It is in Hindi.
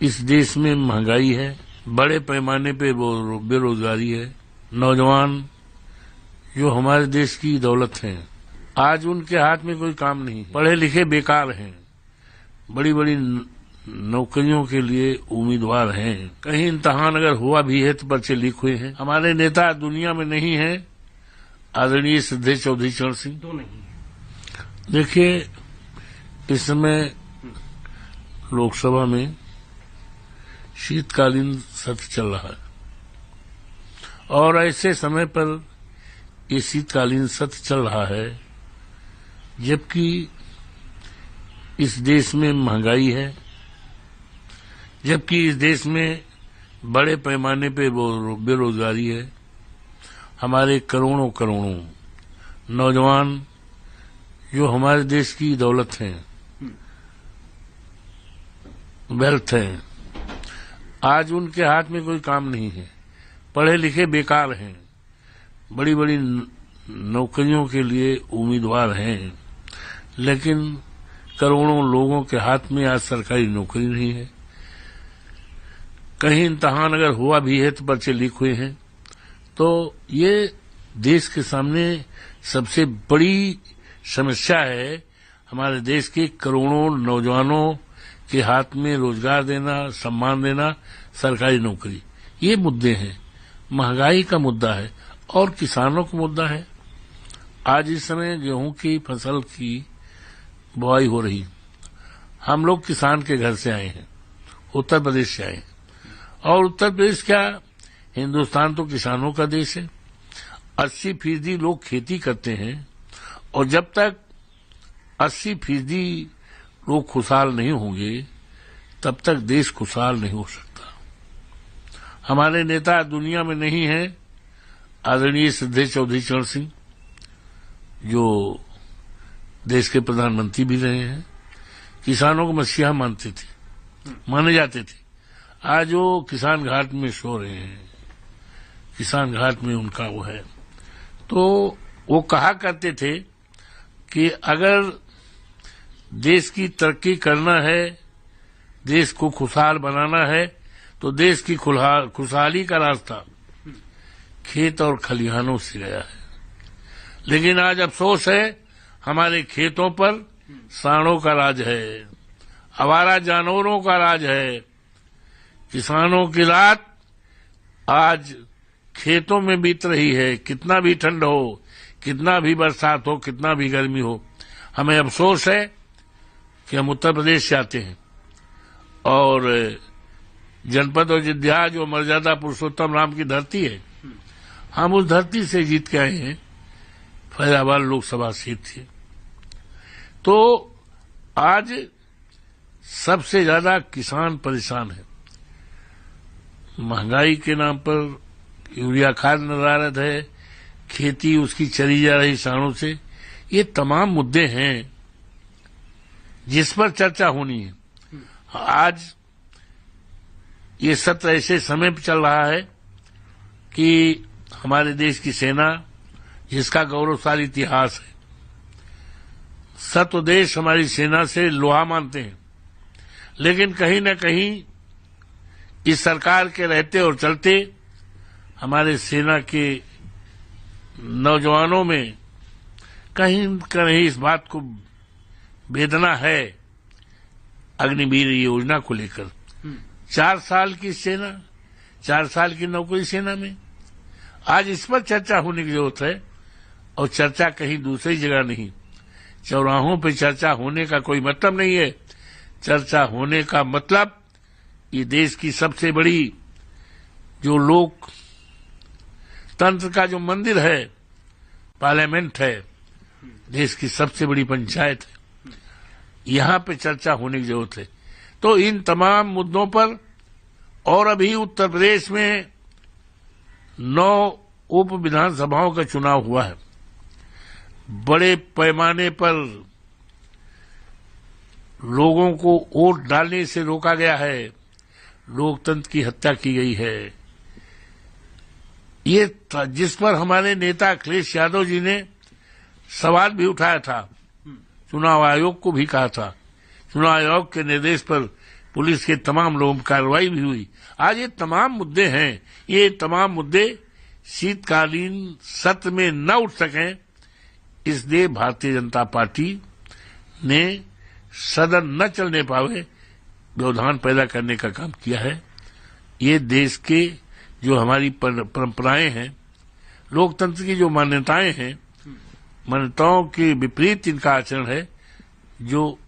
इस देश में महंगाई है, बड़े पैमाने पे बेरोजगारी है। नौजवान जो हमारे देश की दौलत हैं, आज उनके हाथ में कोई काम नहीं, पढ़े लिखे बेकार हैं, बड़ी बड़ी नौकरियों के लिए उम्मीदवार हैं। कहीं इम्तहान अगर हुआ भी है तो पर्चे लीक हुए हैं। हमारे नेता दुनिया में नहीं है, आदरणीय सिद्धेश्वर चौधरी चरण सिंह तो नहीं। देखिए, इस समय लोकसभा में शीतकालीन सत्र चल रहा है और ऐसे समय पर ये शीतकालीन सत्र चल रहा है जबकि इस देश में महंगाई है, जबकि इस देश में बड़े पैमाने पे बेरोजगारी है। हमारे करोड़ों करोड़ों नौजवान जो हमारे देश की दौलत हैं, वेल्थ हैं, आज उनके हाथ में कोई काम नहीं है, पढ़े लिखे बेकार हैं, बड़ी बड़ी नौकरियों के लिए उम्मीदवार हैं, लेकिन करोड़ों लोगों के हाथ में आज सरकारी नौकरी नहीं है। कहीं इम्तहान अगर हुआ भी है तो पर्चे लीक हुए हैं। तो ये देश के सामने सबसे बड़ी समस्या है। हमारे देश के करोड़ों नौजवानों के हाथ में रोजगार देना, सम्मान देना, सरकारी नौकरी, ये मुद्दे हैं। महंगाई का मुद्दा है और किसानों का मुद्दा है। आज इस समय गेहूं की फसल की बुआई हो रही। हम लोग किसान के घर से आए हैं, उत्तर प्रदेश से आए हैं, और उत्तर प्रदेश क्या, हिंदुस्तान तो किसानों का देश है। 80% लोग खेती करते हैं और जब तक 80% लोग खुशहाल नहीं होंगे तब तक देश खुशहाल नहीं हो सकता। हमारे नेता दुनिया में नहीं है, आदरणीय सिद्धेश्वर चौधरी चरण सिंह जो देश के प्रधानमंत्री भी रहे हैं, किसानों को मसीहा माने जाते थे। आज वो किसान घाट में सो रहे हैं, किसान घाट में उनका वो है। तो वो कहा करते थे कि अगर देश की तरक्की करना है, देश को खुशहाल बनाना है, तो देश की खुशहाली का रास्ता खेत और खलिहानों से गया है। लेकिन आज अफसोस है, हमारे खेतों पर सांडों का राज है, आवारा जानवरों का राज है। किसानों की रात आज खेतों में बीत रही है। कितना भी ठंड हो, कितना भी बरसात हो, कितना भी गर्मी हो, हमें अफसोस है कि हम उत्तर प्रदेश से आते हैं और जनपद अयोध्या जो मर्यादा पुरुषोत्तम राम की धरती है, हम उस धरती से जीत के आए हैं। फैजाबाद लोकसभा सीट थी। तो आज सबसे ज्यादा किसान परेशान है। महंगाई के नाम पर यूरिया खाद नदारत है, खेती उसकी चली जा रही सांडों से। ये तमाम मुद्दे हैं जिस पर चर्चा होनी है। आज ये सत्र ऐसे समय पर चल रहा है कि हमारे देश की सेना, जिसका गौरवशाली इतिहास है, सत्व देश हमारी सेना से लोहा मानते हैं, लेकिन कहीं न कहीं इस सरकार के रहते और चलते हमारे सेना के नौजवानों में कहीं न कहीं इस बात को वेदना है अग्निवीर योजना को लेकर। 4 साल की सेना, 4 साल की नौकरी सेना में, आज इस पर चर्चा होने की जरूरत है। और चर्चा कहीं दूसरी जगह नहीं, चौराहों पे चर्चा होने का कोई मतलब नहीं है। चर्चा होने का मतलब ये देश की सबसे बड़ी जो लोक तंत्र का जो मंदिर है, पार्लियामेंट है, देश की सबसे बड़ी पंचायत है, यहां पे चर्चा होने की जरूरत है। तो इन तमाम मुद्दों पर, और अभी उत्तर प्रदेश में 9 उप विधानसभाओं का चुनाव हुआ है। बड़े पैमाने पर लोगों को वोट डालने से रोका गया है, लोकतंत्र की हत्या की गई है। ये जिस पर हमारे नेता अखिलेश यादव जी ने सवाल भी उठाया था, चुनाव आयोग को भी कहा था, चुनाव आयोग के निर्देश पर पुलिस के तमाम लोगों पर कार्रवाई भी हुई। आज ये तमाम मुद्दे हैं, ये तमाम मुद्दे शीतकालीन सत्र में न उठ सकें, इसलिए भारतीय जनता पार्टी ने सदन न चलने पावे व्यवधान पैदा करने का काम किया है। ये देश के जो हमारी परंपराएं हैं, लोकतंत्र की जो मान्यताएं हैं, मान्यताओं के विपरीत इनका आचरण है, जो